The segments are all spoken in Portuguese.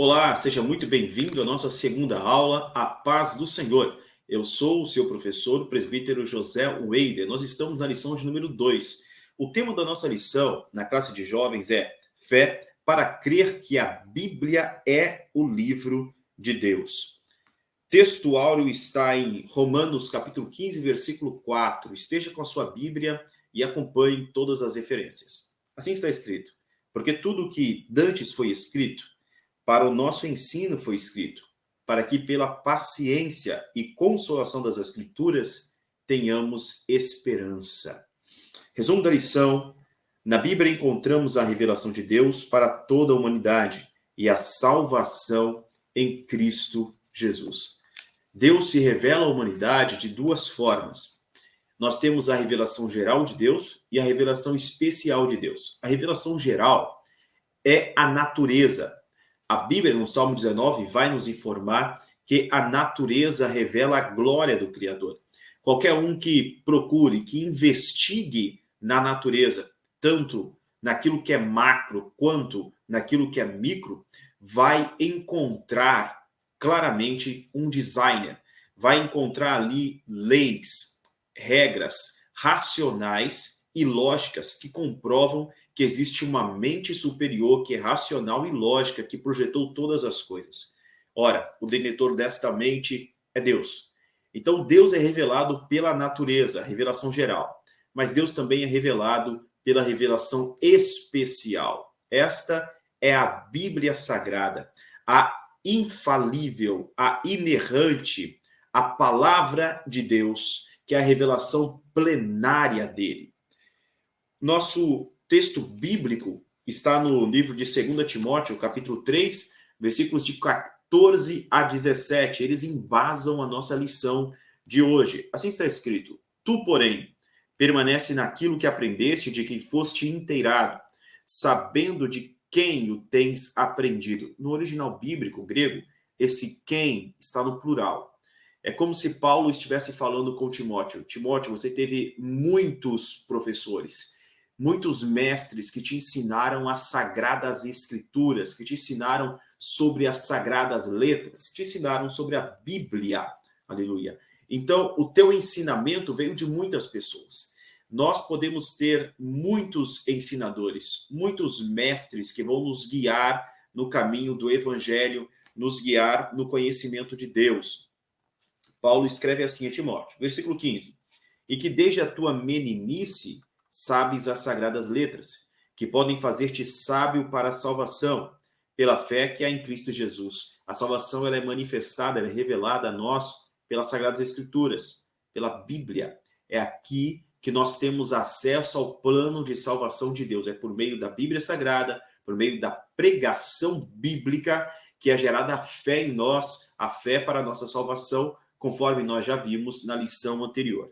Olá, seja muito bem-vindo à nossa segunda aula, A Paz do Senhor. Eu sou o seu professor, o presbítero José Weider. Nós estamos na lição de número 2. O tema da nossa lição na classe de jovens é Fé para crer que a Bíblia é o livro de Deus. Texto áureo está em Romanos capítulo 15, versículo 4. Esteja com a sua Bíblia e acompanhe todas as referências. Assim está escrito: porque tudo que dantes foi escrito, para o nosso ensino foi escrito, para que pela paciência e consolação das Escrituras tenhamos esperança. Resumo da lição: na Bíblia encontramos a revelação de Deus para toda a humanidade e a salvação em Cristo Jesus. Deus se revela à humanidade de duas formas. Nós temos a revelação geral de Deus e a revelação especial de Deus. A revelação geral é a natureza. A Bíblia, no Salmo 19, vai nos informar que a natureza revela a glória do Criador. Qualquer um que procure, que investigue na natureza, tanto naquilo que é macro quanto naquilo que é micro, vai encontrar claramente um designer, vai encontrar ali leis, regras racionais e lógicas que comprovam que existe uma mente superior que é racional e lógica, que projetou todas as coisas. Ora, o detentor desta mente é Deus. Então, Deus é revelado pela natureza, revelação geral. Mas Deus também é revelado pela revelação especial. Esta é a Bíblia Sagrada, a infalível, a inerrante, a palavra de Deus, que é a revelação plenária dele. Nosso texto bíblico está no livro de 2 Timóteo, capítulo 3, versículos de 14 a 17. Eles embasam a nossa lição de hoje. Assim está escrito: tu, porém, permanece naquilo que aprendeste, de quem foste inteirado, sabendo de quem o tens aprendido. No original bíblico grego, esse quem está no plural. É como se Paulo estivesse falando com Timóteo. Timóteo, você teve muitos professores, muitos mestres que te ensinaram as sagradas escrituras, que te ensinaram sobre as sagradas letras, que te ensinaram sobre a Bíblia. Aleluia. Então, o teu ensinamento veio de muitas pessoas. Nós podemos ter muitos ensinadores, muitos mestres que vão nos guiar no caminho do evangelho, nos guiar no conhecimento de Deus. Paulo escreve assim a Timóteo, versículo 15: e que desde a tua meninice sabes as sagradas letras, que podem fazer-te sábio para a salvação, pela fé que há em Cristo Jesus. A salvação ela é manifestada, ela é revelada a nós pelas Sagradas Escrituras, pela Bíblia. É aqui que nós temos acesso ao plano de salvação de Deus. É por meio da Bíblia Sagrada, por meio da pregação bíblica, que é gerada a fé em nós, a fé para a nossa salvação, conforme nós já vimos na lição anterior.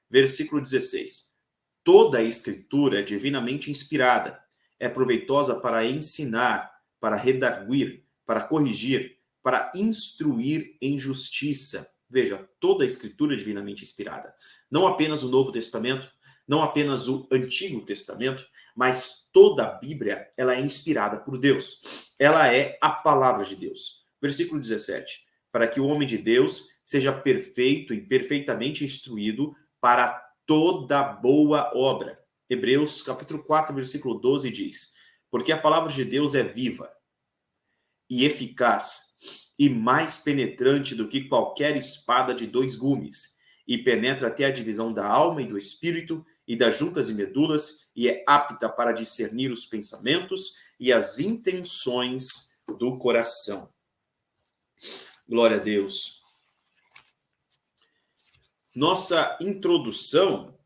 Versículo 16. Toda a Escritura é divinamente inspirada, é proveitosa para ensinar, para redarguir, para corrigir, para instruir em justiça. Veja, toda a Escritura é divinamente inspirada. Não apenas o Novo Testamento, não apenas o Antigo Testamento, mas toda a Bíblia, ela é inspirada por Deus. Ela é a palavra de Deus. Versículo 17. Para que o homem de Deus seja perfeito e perfeitamente instruído para toda boa obra. Hebreus capítulo 4, versículo 12 diz: porque a palavra de Deus é viva e eficaz e mais penetrante do que qualquer espada de dois gumes, e penetra até a divisão da alma e do espírito e das juntas e medulas, e é apta para discernir os pensamentos e as intenções do coração. Glória a Deus. Nossa introdução,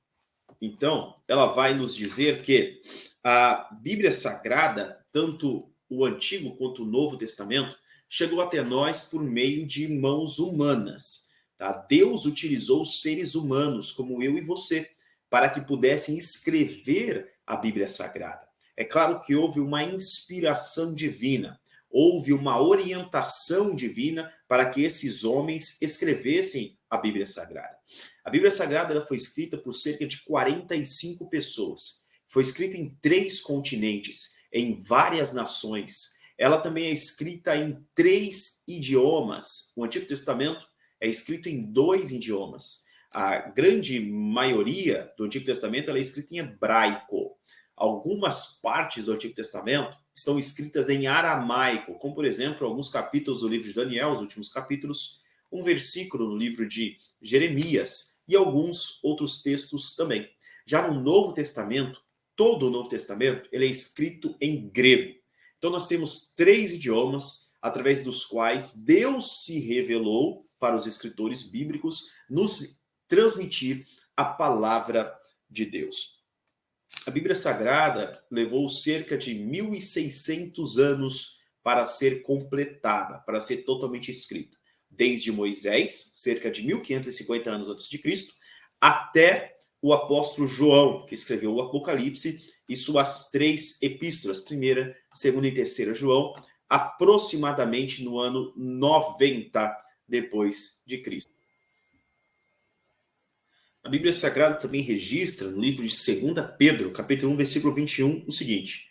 então, ela vai nos dizer que a Bíblia Sagrada, tanto o Antigo quanto o Novo Testamento, chegou até nós por meio de mãos humanas. Tá? Deus utilizou seres humanos, como eu e você, para que pudessem escrever a Bíblia Sagrada. É claro que houve uma inspiração divina, houve uma orientação divina para que esses homens escrevessem a Bíblia Sagrada. A Bíblia Sagrada ela foi escrita por cerca de 45 pessoas. Foi escrita em 3 continentes, em várias nações. ela também é escrita em 3 idiomas. O Antigo Testamento é escrito em 2 idiomas. A grande maioria do Antigo Testamento ela é escrita em hebraico. Algumas partes do Antigo Testamento estão escritas em aramaico, como, por exemplo, alguns capítulos do livro de Daniel, os últimos capítulos, um versículo no livro de Jeremias e alguns outros textos também. Já no Novo Testamento, todo o Novo Testamento ele é escrito em grego. Então nós temos 3 idiomas através dos quais Deus se revelou para os escritores bíblicos nos transmitir a palavra de Deus. A Bíblia Sagrada levou cerca de 1.600 anos para ser completada, para ser totalmente escrita. Desde Moisés, cerca de 1.550 anos antes de Cristo, até o apóstolo João, que escreveu o Apocalipse e suas 3 epístolas, 1ª, 2ª e 3ª João, aproximadamente no ano 90 depois de Cristo. A Bíblia Sagrada também registra, no livro de 2 Pedro, capítulo 1, versículo 21, o seguinte: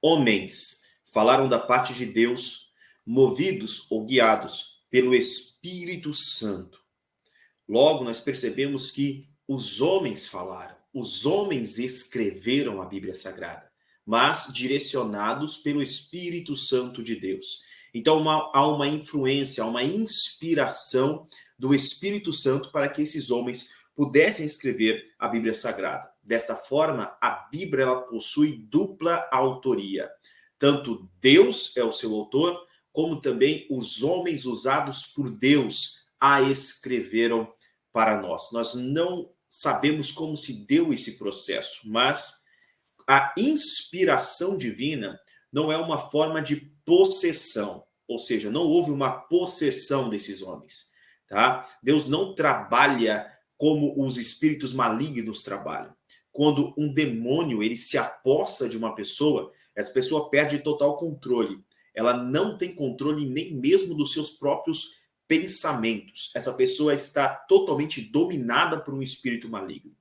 homens falaram da parte de Deus, movidos ou guiados pelo Espírito Santo. Logo, nós percebemos que os homens falaram, os homens escreveram a Bíblia Sagrada, mas direcionados pelo Espírito Santo de Deus. Então, há uma influência, há uma inspiração do Espírito Santo para que esses homens pudessem escrever a Bíblia Sagrada. Desta forma, a Bíblia ela possui dupla autoria. Tanto Deus é o seu autor, como também os homens usados por Deus a escreveram para nós. Nós não sabemos como se deu esse processo, mas a inspiração divina não é uma forma de possessão, ou seja, não houve uma possessão desses homens, tá? Deus não trabalha como os espíritos malignos trabalham. Quando um demônio ele se apossa de uma pessoa, essa pessoa perde total controle. Ela não tem controle nem mesmo dos seus próprios pensamentos. Essa pessoa está totalmente dominada por um espírito maligno.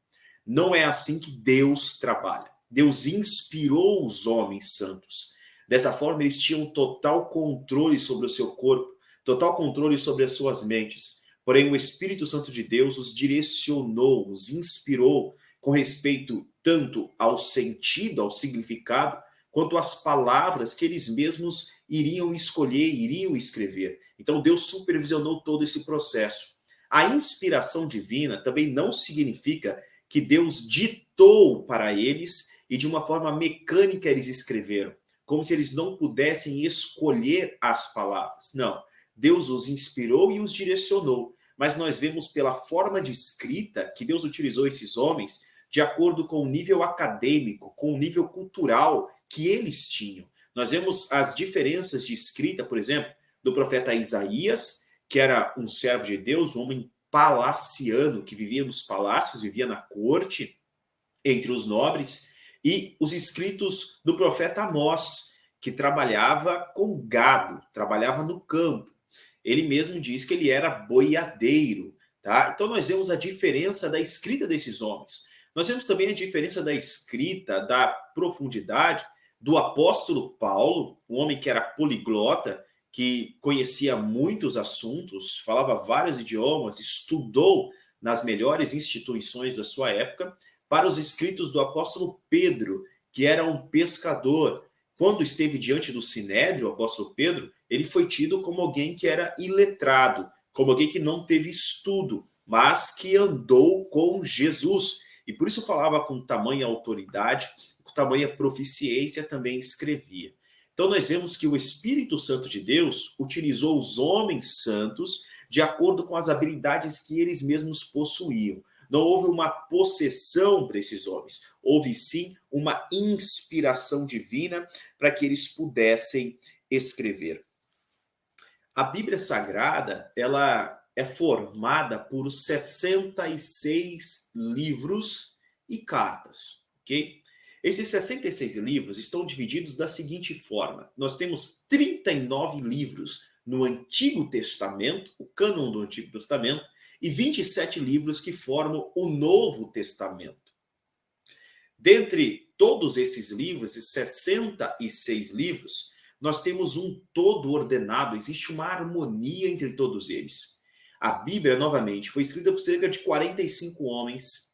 Não é assim que Deus trabalha. Deus inspirou os homens santos. Dessa forma, eles tinham total controle sobre o seu corpo, total controle sobre as suas mentes. Porém, o Espírito Santo de Deus os direcionou, os inspirou com respeito tanto ao sentido, ao significado, quanto às palavras que eles mesmos iriam escolher, iriam escrever. Então, Deus supervisionou todo esse processo. A inspiração divina também não significa que Deus ditou para eles e de uma forma mecânica eles escreveram, como se eles não pudessem escolher as palavras. Não. Deus os inspirou e os direcionou, mas nós vemos pela forma de escrita que Deus utilizou esses homens de acordo com o nível acadêmico, com o nível cultural que eles tinham. Nós vemos as diferenças de escrita, por exemplo, do profeta Isaías, que era um servo de Deus, um homem palaciano, que vivia nos palácios, vivia na corte, entre os nobres, e os escritos do profeta Amós, que trabalhava com gado, trabalhava no campo. Ele mesmo diz que ele era boiadeiro, tá? Então nós vemos a diferença da escrita desses homens. Nós vemos também a diferença da escrita, da profundidade do apóstolo Paulo, um homem que era poliglota, que conhecia muitos assuntos, falava vários idiomas, estudou nas melhores instituições da sua época, para os escritos do apóstolo Pedro, que era um pescador. Quando esteve diante do Sinédrio, o apóstolo Pedro, ele foi tido como alguém que era iletrado, como alguém que não teve estudo, mas que andou com Jesus. E por isso falava com tamanha autoridade, com tamanha proficiência, também escrevia. Então nós vemos que o Espírito Santo de Deus utilizou os homens santos de acordo com as habilidades que eles mesmos possuíam. Não houve uma possessão para esses homens, houve sim uma inspiração divina para que eles pudessem escrever. A Bíblia Sagrada, ela é formada por 66 livros e cartas, ok? Esses 66 livros estão divididos da seguinte forma: nós temos 39 livros no Antigo Testamento, o cânon do Antigo Testamento, e 27 livros que formam o Novo Testamento. Dentre todos esses livros, esses 66 livros, nós temos um todo ordenado, existe uma harmonia entre todos eles. A Bíblia, novamente, foi escrita por cerca de 45 homens,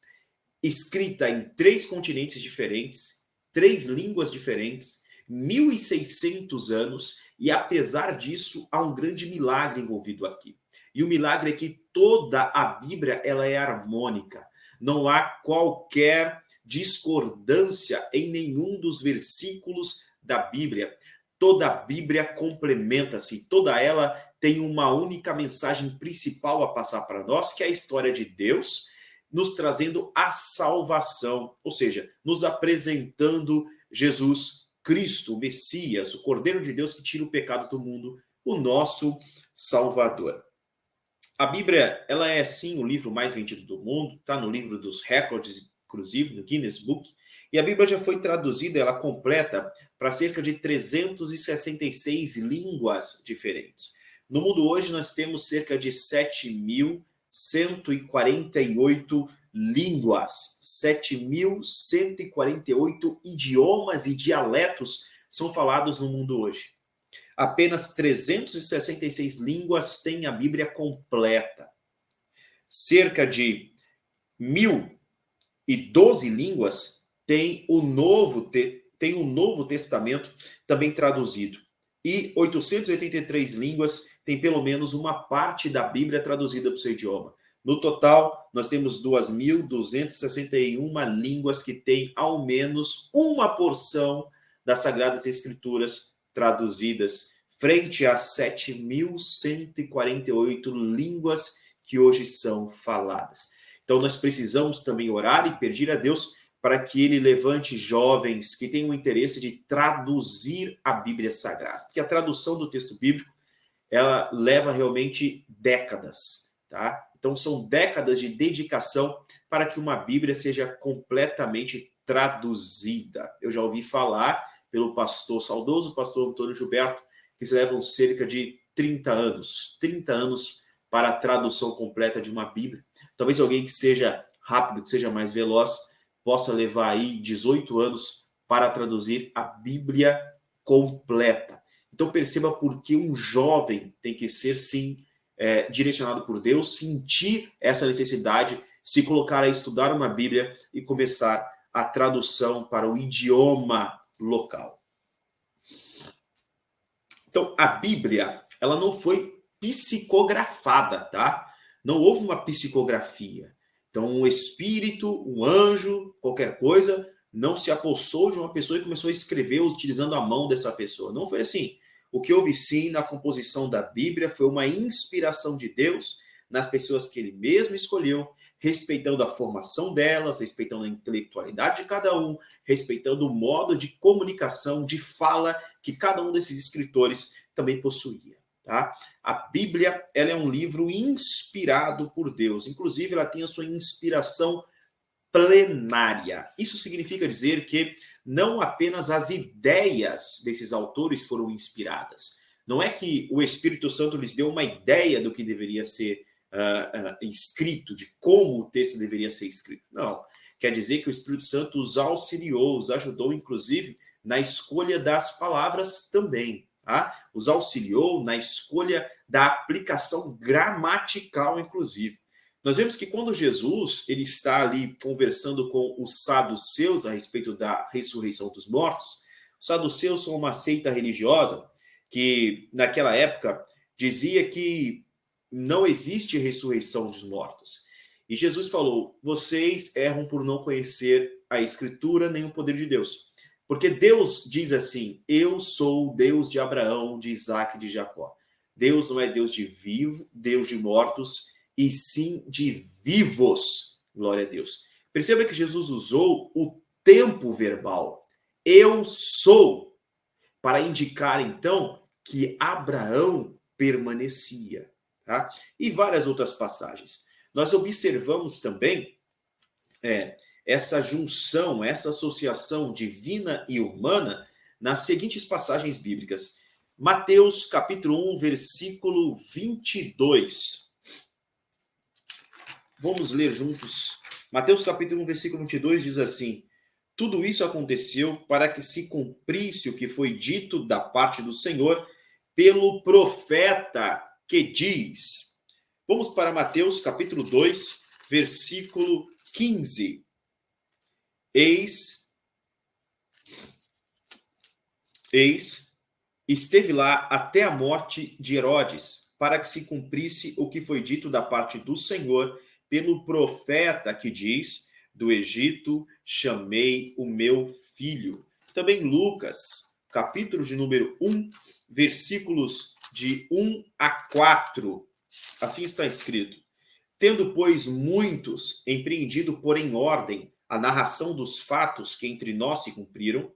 escrita em 3 continentes diferentes, 3 línguas diferentes, 1.600 anos, e apesar disso, há um grande milagre envolvido aqui. E o milagre é que toda a Bíblia ela é harmônica. Não há qualquer discordância em nenhum dos versículos da Bíblia. Toda a Bíblia complementa-se, toda ela tem uma única mensagem principal a passar para nós, que é a história de Deus, nos trazendo a salvação, ou seja, nos apresentando Jesus Cristo, o Messias, o Cordeiro de Deus que tira o pecado do mundo, o nosso Salvador. A Bíblia, ela é sim o livro mais vendido do mundo, está no livro dos recordes, inclusive no Guinness Book, e a Bíblia já foi traduzida, ela completa, para cerca de 366 línguas diferentes. No mundo hoje nós temos cerca de 7.148 línguas, 7.148 idiomas e dialetos são falados no mundo hoje. Apenas 366 línguas têm a Bíblia completa. Cerca de 1.012 línguas têm o Novo Testamento também traduzido. E 883 línguas têm pelo menos uma parte da Bíblia traduzida para o seu idioma. No total, nós temos 2.261 línguas que têm ao menos uma porção das Sagradas Escrituras traduzidas, frente às 7.148 línguas que hoje são faladas. Então, nós precisamos também orar e pedir a Deus para que Ele levante jovens que tenham o interesse de traduzir a Bíblia Sagrada. Porque a tradução do texto bíblico, ela leva realmente décadas, tá? Então, são décadas de dedicação para que uma Bíblia seja completamente traduzida. Eu já ouvi falar pelo saudoso pastor Antônio Gilberto, que se levam cerca de 30 anos para a tradução completa de uma Bíblia. Talvez alguém que seja rápido, que seja mais veloz, possa levar aí 18 anos para traduzir a Bíblia completa. Então perceba por que um jovem tem que ser, sim, direcionado por Deus, sentir essa necessidade, se colocar a estudar uma Bíblia e começar a tradução para o idioma local. Então, a Bíblia, ela não foi psicografada, tá? Não houve uma psicografia. Então, um espírito, um anjo, qualquer coisa, não se apossou de uma pessoa e começou a escrever utilizando a mão dessa pessoa. Não foi assim. O que houve, sim, na composição da Bíblia foi uma inspiração de Deus nas pessoas que Ele mesmo escolheu, respeitando a formação delas, respeitando a intelectualidade de cada um, respeitando o modo de comunicação, de fala que cada um desses escritores também possuía. Tá? A Bíblia, ela é um livro inspirado por Deus. Inclusive, ela tem a sua inspiração plenária. Isso significa dizer que não apenas as ideias desses autores foram inspiradas. Não é que o Espírito Santo lhes deu uma ideia do que deveria ser escrito, de como o texto deveria ser escrito. Não. Quer dizer que o Espírito Santo os auxiliou, os ajudou, inclusive, na escolha das palavras também. Tá? Os auxiliou na escolha da aplicação gramatical, inclusive. Nós vemos que quando Jesus ele está ali conversando com os saduceus a respeito da ressurreição dos mortos, os saduceus são uma seita religiosa que, naquela época, dizia que não existe ressurreição dos mortos. E Jesus falou, vocês erram por não conhecer a Escritura nem o poder de Deus. Porque Deus diz assim, eu sou o Deus de Abraão, de Isaac e de Jacó. Deus não é Deus de Deus de mortos, e sim de vivos. Glória a Deus. Perceba que Jesus usou o tempo verbal. Eu sou, para indicar, então, que Abraão permanecia. Tá? E várias outras passagens. Nós observamos também essa junção, essa associação divina e humana nas seguintes passagens bíblicas. Mateus, capítulo 1, versículo 22. Vamos ler juntos. Mateus, capítulo 1, versículo 22 diz assim, Tudo isso aconteceu para que se cumprisse o que foi dito da parte do Senhor pelo profeta que diz. Vamos para Mateus capítulo 2, versículo 15. Eis, esteve lá até a morte de Herodes, para que se cumprisse o que foi dito da parte do Senhor pelo profeta que diz: do Egito chamei o meu filho. Também Lucas, capítulo de número 1, versículos de 1 a 4. Assim está escrito: tendo, pois, muitos empreendido por em ordem a narração dos fatos que entre nós se cumpriram,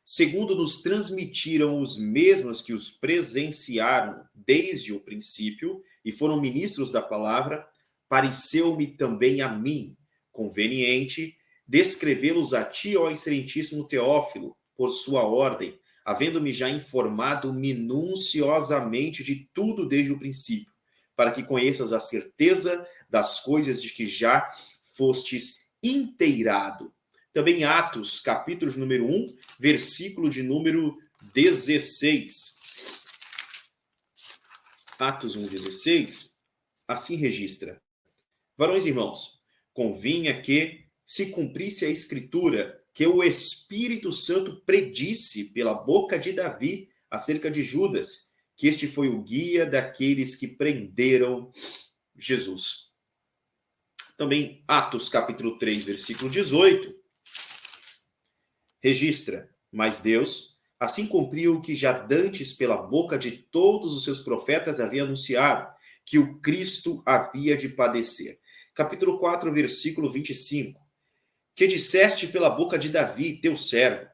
segundo nos transmitiram os mesmos que os presenciaram desde o princípio e foram ministros da palavra, pareceu-me também a mim conveniente descrevê-los a ti, ó excelentíssimo Teófilo, por sua ordem, havendo-me já informado minuciosamente de tudo desde o princípio, para que conheças a certeza das coisas de que já fostes inteirado. Também Atos, capítulo de número 1, versículo de número 16. Atos 1,16, assim registra: varões e irmãos, convinha que se cumprisse a escritura que o Espírito Santo predisse pela boca de Davi acerca de Judas, que este foi o guia daqueles que prenderam Jesus. Também Atos capítulo 3, versículo 18, registra: mas Deus assim cumpriu o que já dantes pela boca de todos os seus profetas havia anunciado, que o Cristo havia de padecer. Capítulo 4, versículo 25. Que disseste pela boca de Davi, teu servo,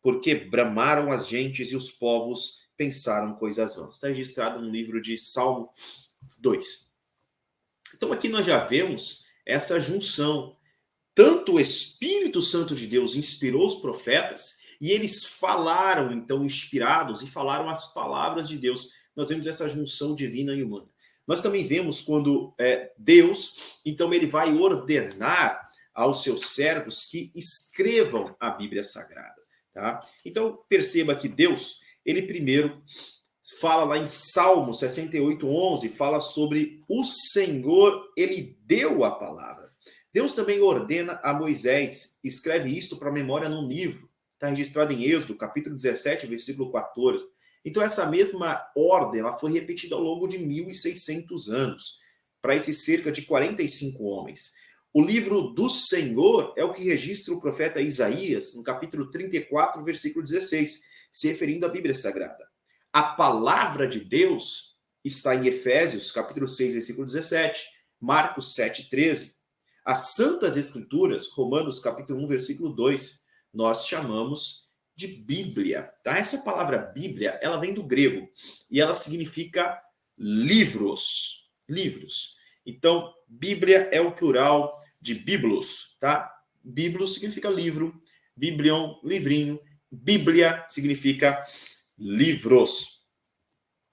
porque bramaram as gentes e os povos pensaram coisas vãs. Está registrado no livro de Salmo 2. Então aqui nós já vemos essa junção. Tanto o Espírito Santo de Deus inspirou os profetas e eles falaram, então, inspirados e falaram as palavras de Deus. Nós vemos essa junção divina e humana. Nós também vemos quando Deus, então, ele vai ordenar aos seus servos que escrevam a Bíblia Sagrada. Tá? Então, perceba que Deus, ele primeiro fala lá em Salmo 68:11, fala sobre o Senhor, ele deu a palavra. Deus também ordena a Moisés, escreve isto para a memória num livro, está registrado em Êxodo, capítulo 17, versículo 14. Então essa mesma ordem, ela foi repetida ao longo de 1.600 anos, para esses cerca de 45 homens. O livro do Senhor é o que registra o profeta Isaías, no capítulo 34, versículo 16, se referindo à Bíblia Sagrada. A palavra de Deus está em Efésios, capítulo 6, versículo 17, Marcos 7, 13. As Santas Escrituras, Romanos capítulo 1, versículo 2, nós chamamos de Bíblia. Tá? Essa palavra Bíblia, ela vem do grego e ela significa livros. Livros. Então, Bíblia é o plural de biblos. Tá? Biblos significa livro, biblion, livrinho. Bíblia significa livros.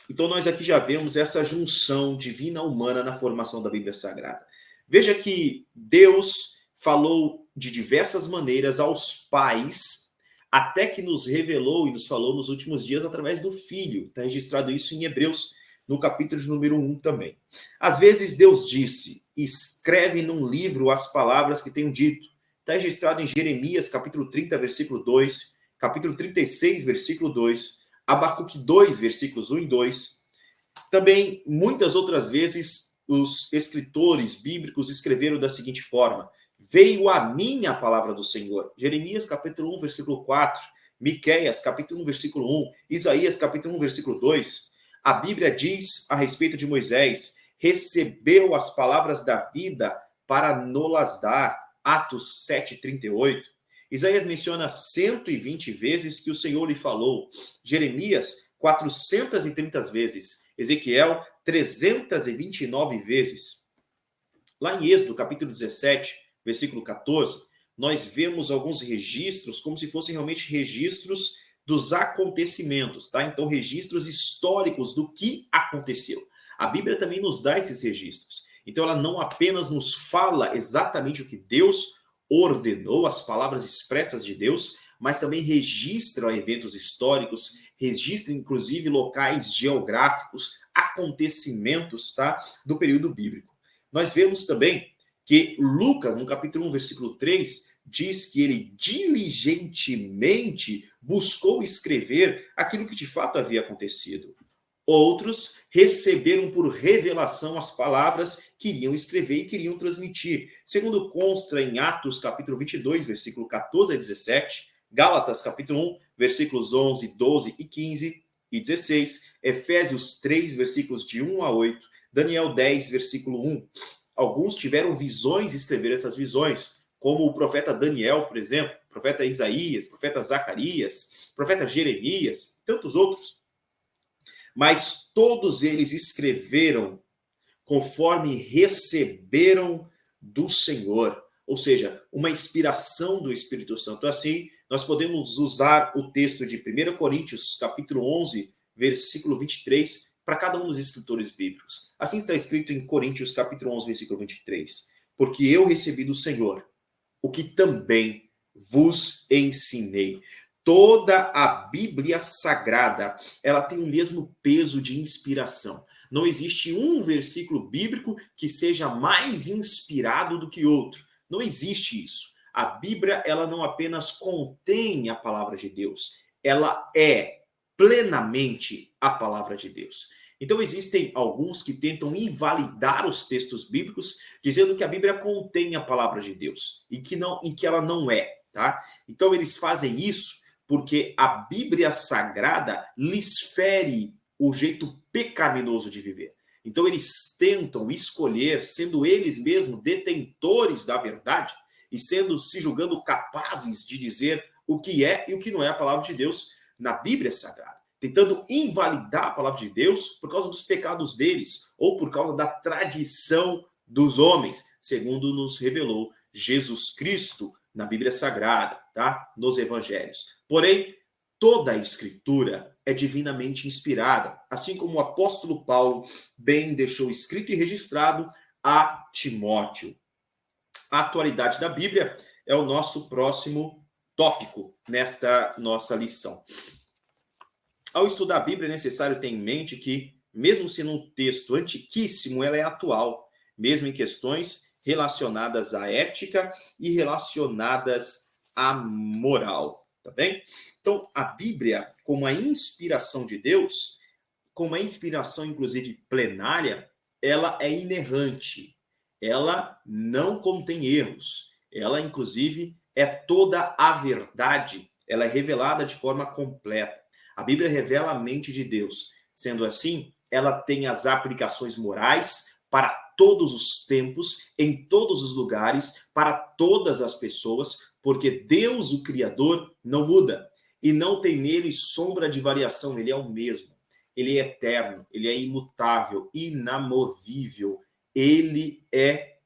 Então, nós aqui já vemos essa junção divina-humana na formação da Bíblia Sagrada. Veja que Deus falou de diversas maneiras aos pais, até que nos revelou e nos falou nos últimos dias através do Filho. Está registrado isso em Hebreus, no capítulo de número 1 também. Às vezes Deus disse: escreve num livro as palavras que tenho dito. Está registrado em Jeremias, capítulo 30, versículo 2, capítulo 36, versículo 2, Abacuque 2, versículos 1 e 2. Também, muitas outras vezes, os escritores bíblicos escreveram da seguinte forma: veio a mim a palavra do Senhor. Jeremias, capítulo 1, versículo 4, Miqueias, capítulo 1, versículo 1, Isaías, capítulo 1, versículo 2. A Bíblia diz a respeito de Moisés: recebeu as palavras da vida para nos-las dar. Atos 7, 38. Isaías menciona 120 vezes que o Senhor lhe falou. Jeremias, 430 vezes. Ezequiel, 329 vezes. Lá em Êxodo, capítulo 17, versículo 14, nós vemos alguns registros como se fossem realmente registros dos acontecimentos, tá? Então, registros históricos do que aconteceu. A Bíblia também nos dá esses registros. Então, ela não apenas nos fala exatamente o que Deus ordenou, as palavras expressas de Deus, mas também registra eventos históricos, registra inclusive locais geográficos, acontecimentos, tá, do período bíblico. Nós vemos também que Lucas, no capítulo 1, versículo 3, diz que ele diligentemente buscou escrever aquilo que de fato havia acontecido. Outros receberam por revelação as palavras que iriam escrever e queriam transmitir. Segundo consta em Atos, capítulo 22, versículo 14 a 17, Gálatas, capítulo 1, versículos 11, 12 e 15 e 16, Efésios 3, versículos de 1 a 8, Daniel 10, versículo 1. Alguns tiveram visões e escreveram essas visões, como o profeta Daniel, por exemplo, o profeta Isaías, o profeta Zacarias, o profeta Jeremias, tantos outros. Mas todos eles escreveram conforme receberam do Senhor, ou seja, uma inspiração do Espírito Santo. Assim, nós podemos usar o texto de 1 Coríntios, capítulo 11, versículo 23, para cada um dos escritores bíblicos. Assim está escrito em Coríntios, capítulo 11, versículo 23. Porque eu recebi do Senhor o que também vos ensinei. Toda a Bíblia Sagrada, ela tem o mesmo peso de inspiração. Não existe um versículo bíblico que seja mais inspirado do que outro. Não existe isso. A Bíblia, ela não apenas contém a palavra de Deus, ela é plenamente a palavra de Deus. Então existem alguns que tentam invalidar os textos bíblicos, dizendo que a Bíblia contém a palavra de Deus e que ela não é, tá? Então eles fazem isso porque a Bíblia Sagrada lhes fere o jeito pecaminoso de viver. Então eles tentam escolher, sendo eles mesmos detentores da verdade e se julgando capazes de dizer o que é e o que não é a palavra de Deus na Bíblia Sagrada, tentando invalidar a palavra de Deus por causa dos pecados deles ou por causa da tradição dos homens, segundo nos revelou Jesus Cristo na Bíblia Sagrada, tá? Nos evangelhos. Porém, toda a escritura é divinamente inspirada, assim como o apóstolo Paulo bem deixou escrito e registrado a Timóteo. A atualidade da Bíblia é o nosso próximo tópico nesta nossa lição. Ao estudar a Bíblia, é necessário ter em mente que, mesmo sendo um texto antiquíssimo, ela é atual, mesmo em questões relacionadas à ética e relacionadas à moral, tá bem? Então, a Bíblia, como a inspiração de Deus, como a inspiração, inclusive, plenária, ela é inerrante, ela não contém erros, ela, inclusive, é toda a verdade, ela é revelada de forma completa. A Bíblia revela a mente de Deus. Sendo assim, ela tem as aplicações morais para todos os tempos, em todos os lugares, para todas as pessoas, porque Deus, o Criador, não muda e não tem nele sombra de variação, ele é o mesmo. Ele é eterno, ele é imutável, inamovível. Ele é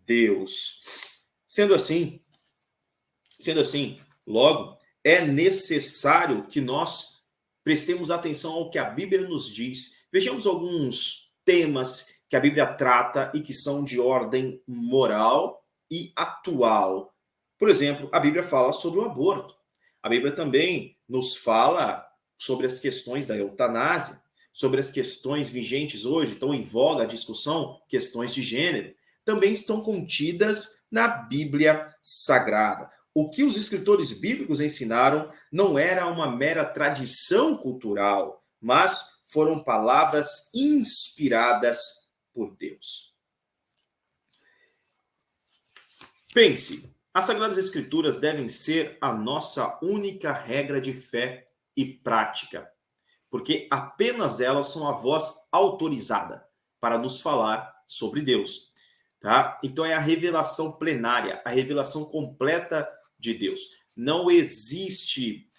Deus. Sendo assim, logo, é necessário que nós prestemos atenção ao que a Bíblia nos diz. Vejamos alguns temas que a Bíblia trata e que são de ordem moral e atual. Por exemplo, a Bíblia fala sobre o aborto. A Bíblia também nos fala sobre as questões da eutanásia, sobre as questões vigentes hoje, estão em voga a discussão, questões de gênero, também estão contidas na Bíblia Sagrada. O que os escritores bíblicos ensinaram não era uma mera tradição cultural, mas foram palavras inspiradas por Deus. Pense, as Sagradas Escrituras devem ser a nossa única regra de fé e prática, porque apenas elas são a voz autorizada para nos falar sobre Deus. Tá? Então é a revelação plenária, a revelação completa de Deus. Não existe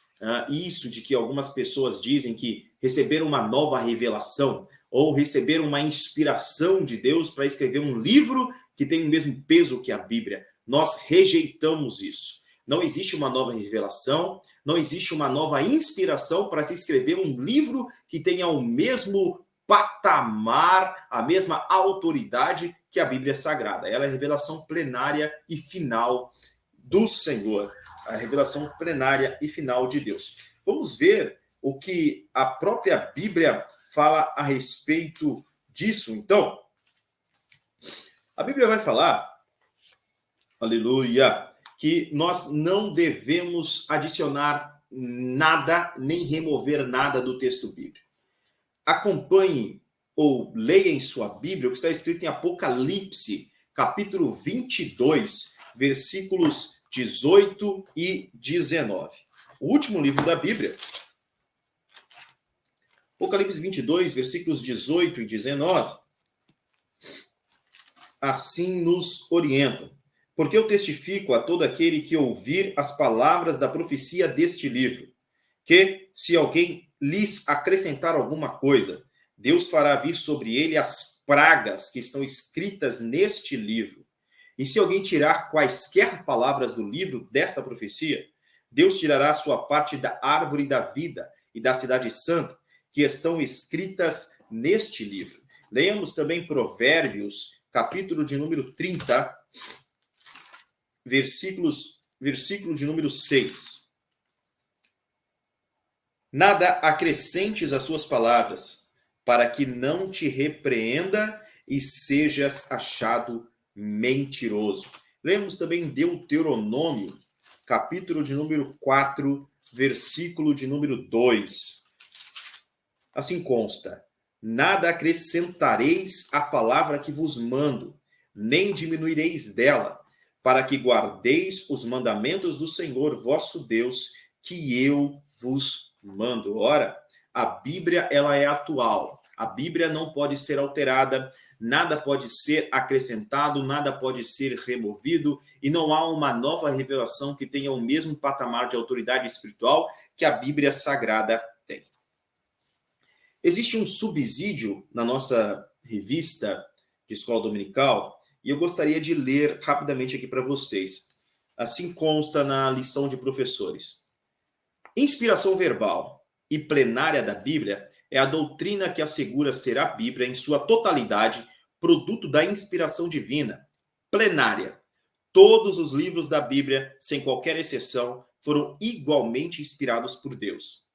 isso de que algumas pessoas dizem que receberam uma nova revelação ou receberam uma inspiração de Deus para escrever um livro que tem o mesmo peso que a Bíblia. Nós rejeitamos isso. Não existe uma nova revelação, não existe uma nova inspiração para se escrever um livro que tenha o mesmo patamar, a mesma autoridade que a Bíblia Sagrada. Ela é a revelação plenária e final do Senhor, a revelação plenária e final de Deus. Vamos ver o que a própria Bíblia fala a respeito disso, então. A Bíblia vai falar, aleluia, que nós não devemos adicionar nada, nem remover nada do texto bíblico. Acompanhe ou leia em sua Bíblia o que está escrito em Apocalipse, capítulo 22, versículos 18 e 19. O último livro da Bíblia, Apocalipse 22, versículos 18 e 19, assim nos orientam. Porque eu testifico a todo aquele que ouvir as palavras da profecia deste livro, que, se alguém lhes acrescentar alguma coisa, Deus fará vir sobre ele as pragas que estão escritas neste livro. E se alguém tirar quaisquer palavras do livro desta profecia, Deus tirará a sua parte da árvore da vida e da cidade santa, que estão escritas neste livro. Leamos também Provérbios, capítulo de número 30, versículo de número 6. Nada acrescentes às suas palavras, para que não te repreenda e sejas achado mentiroso. Lemos também Deuteronômio, capítulo de número 4, versículo de número 2. Assim consta: nada acrescentareis à palavra que vos mando, nem diminuireis dela, para que guardeis os mandamentos do Senhor vosso Deus, que eu vos mando. Ora, a Bíblia ela é atual. A Bíblia não pode ser alterada, nada pode ser acrescentado, nada pode ser removido, e não há uma nova revelação que tenha o mesmo patamar de autoridade espiritual que a Bíblia Sagrada tem. Existe um subsídio na nossa revista de escola dominical, e eu gostaria de ler rapidamente aqui para vocês. Assim consta na lição de professores. Inspiração verbal e plenária da Bíblia é a doutrina que assegura ser a Bíblia, em sua totalidade, produto da inspiração divina. Plenária. Todos os livros da Bíblia, sem qualquer exceção, foram igualmente inspirados por Deus.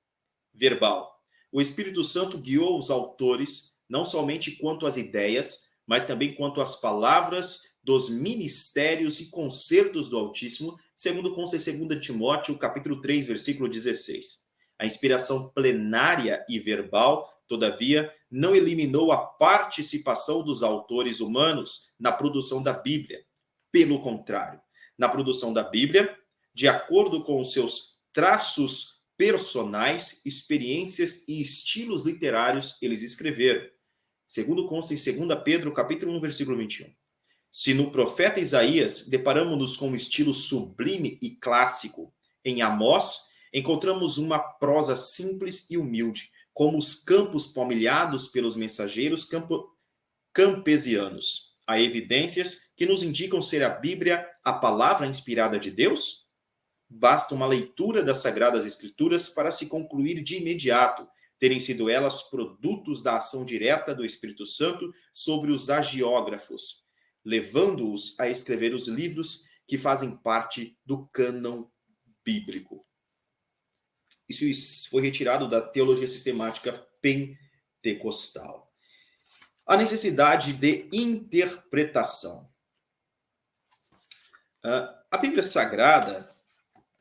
Verbal. O Espírito Santo guiou os autores, não somente quanto às ideias, mas também quanto às palavras dos ministérios e concertos do Altíssimo, segundo consta em 2 Timóteo, capítulo 3, versículo 16. A inspiração plenária e verbal, todavia, não eliminou a participação dos autores humanos na produção da Bíblia. Pelo contrário, na produção da Bíblia, de acordo com os seus traços personais, experiências e estilos literários, eles escreveram. Segundo consta em 2 Pedro, capítulo 1, versículo 21. Se no profeta Isaías deparamos-nos com um estilo sublime e clássico, em Amós encontramos uma prosa simples e humilde, como os campos palmilhados pelos mensageiros campesianos. Há evidências que nos indicam ser a Bíblia a palavra inspirada de Deus? Basta uma leitura das Sagradas Escrituras para se concluir de imediato terem sido elas produtos da ação direta do Espírito Santo sobre os agiógrafos, levando-os a escrever os livros que fazem parte do cânon bíblico. Isso foi retirado da teologia sistemática pentecostal. A necessidade de interpretação. A Bíblia Sagrada,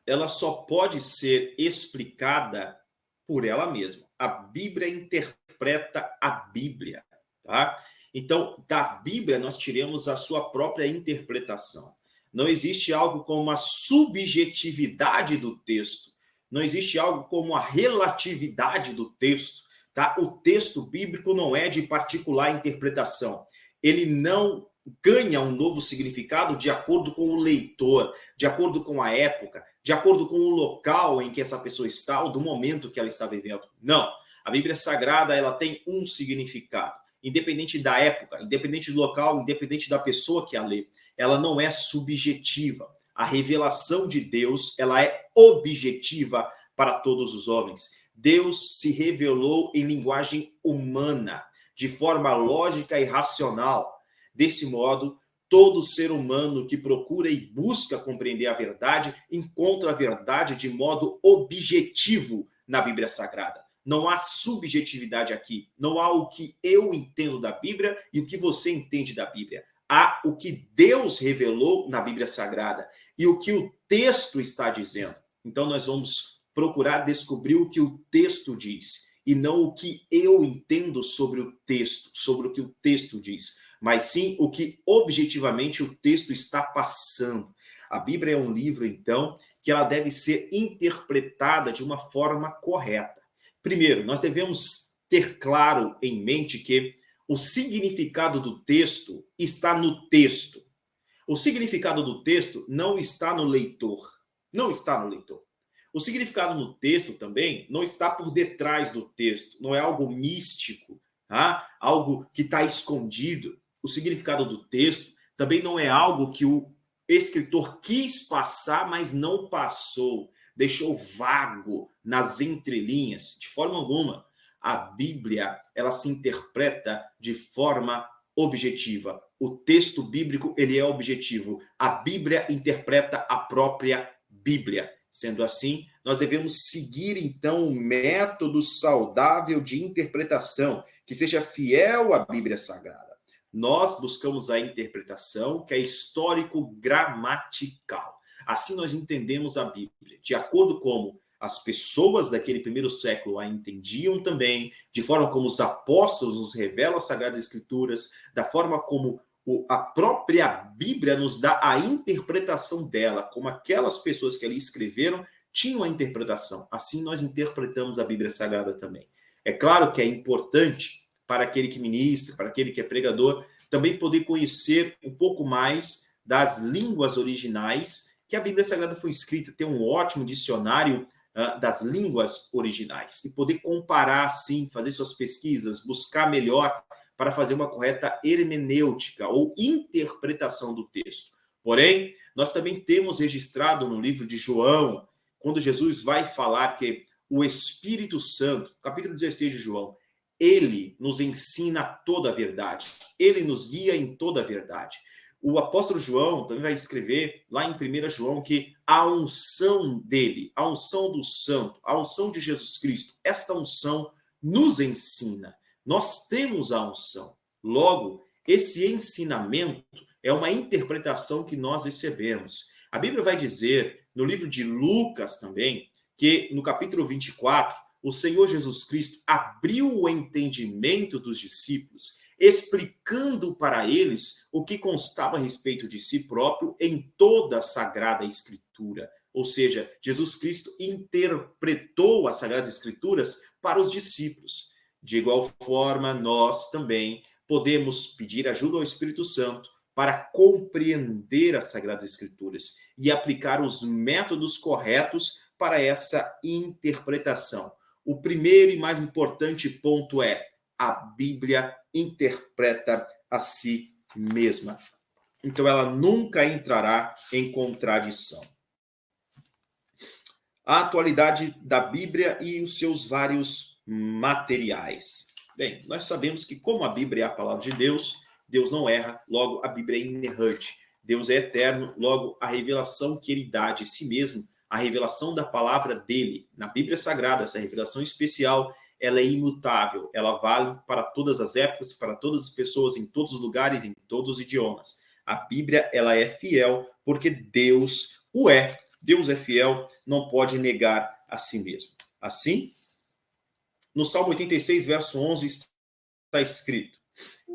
ela só pode ser explicada por ela mesma. A Bíblia interpreta a Bíblia, tá? Então, da Bíblia nós tiramos a sua própria interpretação. Não existe algo como a subjetividade do texto. Não existe algo como a relatividade do texto, tá? O texto bíblico não é de particular interpretação. Ele não ganha um novo significado de acordo com o leitor, de acordo com a época, de acordo com o local em que essa pessoa está ou do momento que ela está vivendo. Não. A Bíblia Sagrada, ela tem um significado, independente da época, independente do local, independente da pessoa que a lê. Ela não é subjetiva. A revelação de Deus, ela é objetiva para todos os homens. Deus se revelou em linguagem humana, de forma lógica e racional. Desse modo, todo ser humano que procura e busca compreender a verdade encontra a verdade de modo objetivo na Bíblia Sagrada. Não há subjetividade aqui. Não há o que eu entendo da Bíblia e o que você entende da Bíblia. Há o que Deus revelou na Bíblia Sagrada e o que o texto está dizendo. Então nós vamos procurar descobrir o que o texto diz e não o que eu entendo sobre o texto, sobre o que o texto diz, mas sim o que objetivamente o texto está passando. A Bíblia é um livro, então, que ela deve ser interpretada de uma forma correta. Primeiro, nós devemos ter claro em mente que o significado do texto está no texto. O significado do texto não está no leitor. Não está no leitor. O significado no texto também não está por detrás do texto. Não é algo místico, tá? Algo que está escondido. O significado do texto também não é algo que o escritor quis passar, mas não passou. Deixou vago nas entrelinhas. De forma alguma. A Bíblia, ela se interpreta de forma objetiva. O texto bíblico, ele é objetivo. A Bíblia interpreta a própria Bíblia. Sendo assim, nós devemos seguir, então, um método saudável de interpretação, que seja fiel à Bíblia Sagrada. Nós buscamos a interpretação que é histórico-gramatical. Assim nós entendemos a Bíblia, de acordo com as pessoas daquele primeiro século a entendiam também, de forma como os apóstolos nos revelam as Sagradas Escrituras, da forma como a própria Bíblia nos dá a interpretação dela, como aquelas pessoas que ali escreveram tinham a interpretação. Assim nós interpretamos a Bíblia Sagrada também. É claro que é importante para aquele que ministra, para aquele que é pregador, também poder conhecer um pouco mais das línguas originais que a Bíblia Sagrada foi escrita, ter um ótimo dicionário das línguas originais e poder comparar, sim, fazer suas pesquisas, buscar melhor para fazer uma correta hermenêutica ou interpretação do texto. Porém, nós também temos registrado no livro de João, quando Jesus vai falar que o Espírito Santo, capítulo 16 de João, ele nos ensina toda a verdade, ele nos guia em toda a verdade. O apóstolo João também vai escrever lá em 1 João que a unção dele, a unção do santo, a unção de Jesus Cristo, esta unção nos ensina. Nós temos a unção. Logo, esse ensinamento é uma interpretação que nós recebemos. A Bíblia vai dizer, no livro de Lucas também, que no capítulo 24, o Senhor Jesus Cristo abriu o entendimento dos discípulos, explicando para eles o que constava a respeito de si próprio em toda a Sagrada Escritura. Ou seja, Jesus Cristo interpretou as Sagradas Escrituras para os discípulos. De igual forma, nós também podemos pedir ajuda ao Espírito Santo para compreender as Sagradas Escrituras e aplicar os métodos corretos para essa interpretação. O primeiro e mais importante ponto é: a Bíblia interpreta a si mesma. Então, ela nunca entrará em contradição. A atualidade da Bíblia e os seus vários materiais. Bem, nós sabemos que como a Bíblia é a palavra de Deus, Deus não erra, logo a Bíblia é inerrante. Deus é eterno, logo a revelação que ele dá de si mesmo, a revelação da palavra dele, na Bíblia Sagrada, essa revelação especial, ela é imutável, ela vale para todas as épocas, para todas as pessoas, em todos os lugares, em todos os idiomas. A Bíblia, ela é fiel porque Deus o é. Deus é fiel, não pode negar a si mesmo. Assim, no Salmo 86, verso 11, está escrito: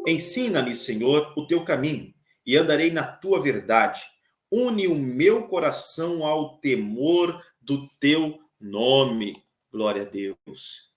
ensina-me, Senhor, o teu caminho, e andarei na tua verdade. Une o meu coração ao temor do teu nome. Glória a Deus.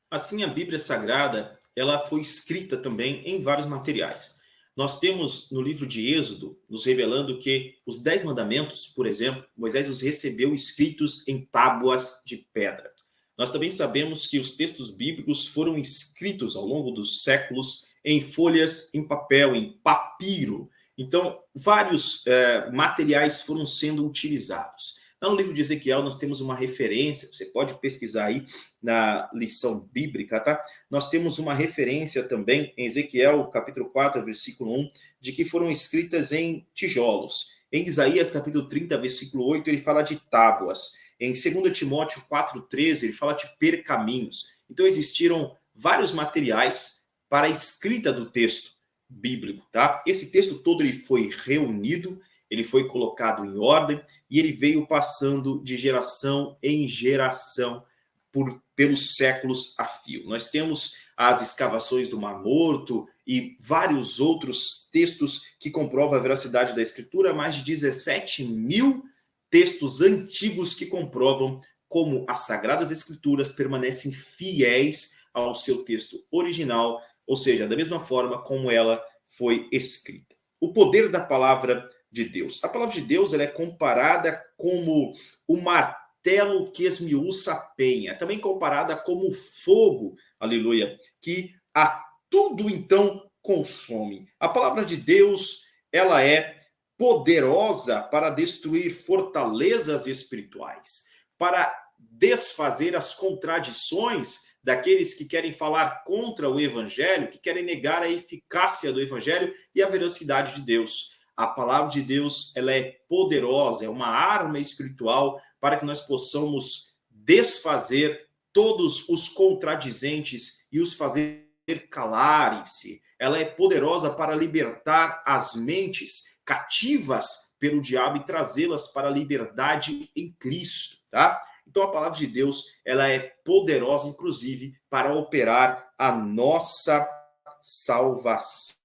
Assim, a Bíblia Sagrada, ela foi escrita também em vários materiais. Nós temos no livro de Êxodo, nos revelando que os 10 mandamentos, por exemplo, Moisés os recebeu escritos em tábuas de pedra. Nós também sabemos que os textos bíblicos foram escritos ao longo dos séculos em folhas, em papel, em papiro. Então, vários materiais foram sendo utilizados. Lá no livro de Ezequiel nós temos uma referência, você pode pesquisar aí na lição bíblica, tá? Nós temos uma referência também em Ezequiel, capítulo 4, versículo 1, de que foram escritas em tijolos. Em Isaías, capítulo 30, versículo 8, ele fala de tábuas. Em 2 Timóteo 4,13, ele fala de pergaminhos. Então existiram vários materiais para a escrita do texto bíblico, tá? Esse texto todo ele foi reunido, ele foi colocado em ordem e ele veio passando de geração em geração pelos séculos a fio. Nós temos as escavações do Mar Morto e vários outros textos que comprovam a veracidade da Escritura, mais de 17 mil textos antigos que comprovam como as Sagradas Escrituras permanecem fiéis ao seu texto original, ou seja, da mesma forma como ela foi escrita. O poder da palavra de Deus. A palavra de Deus ela é comparada como o martelo que esmiuça a penha, também comparada como fogo, aleluia, que a tudo então consome. A palavra de Deus, ela é poderosa para destruir fortalezas espirituais, para desfazer as contradições daqueles que querem falar contra o evangelho, que querem negar a eficácia do evangelho e a veracidade de Deus. A palavra de Deus, ela é poderosa, é uma arma espiritual para que nós possamos desfazer todos os contradizentes e os fazer calarem-se. Ela é poderosa para libertar as mentes cativas pelo diabo e trazê-las para a liberdade em Cristo, tá? Então a palavra de Deus, ela é poderosa inclusive para operar a nossa salvação.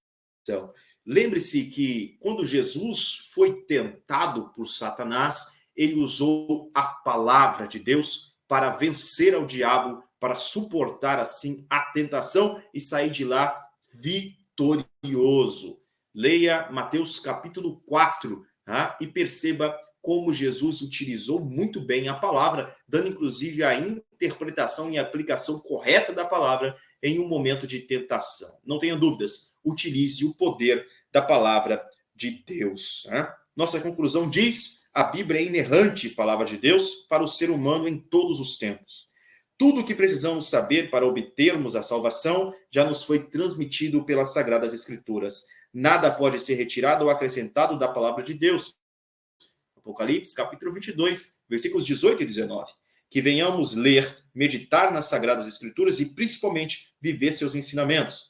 Lembre-se que quando Jesus foi tentado por Satanás, ele usou a palavra de Deus para vencer ao diabo, para suportar assim a tentação e sair de lá vitorioso. Leia Mateus capítulo 4, tá? E perceba como Jesus utilizou muito bem a palavra, dando inclusive a interpretação e aplicação correta da palavra em um momento de tentação. Não tenha dúvidas, utilize o poder da palavra de Deus. Né? Nossa conclusão diz, a Bíblia é inerrante palavra de Deus para o ser humano em todos os tempos. Tudo o que precisamos saber para obtermos a salvação já nos foi transmitido pelas Sagradas Escrituras. Nada pode ser retirado ou acrescentado da palavra de Deus. Apocalipse, capítulo 22, versículos 18 e 19. Que venhamos ler, meditar nas Sagradas Escrituras e, principalmente, viver seus ensinamentos.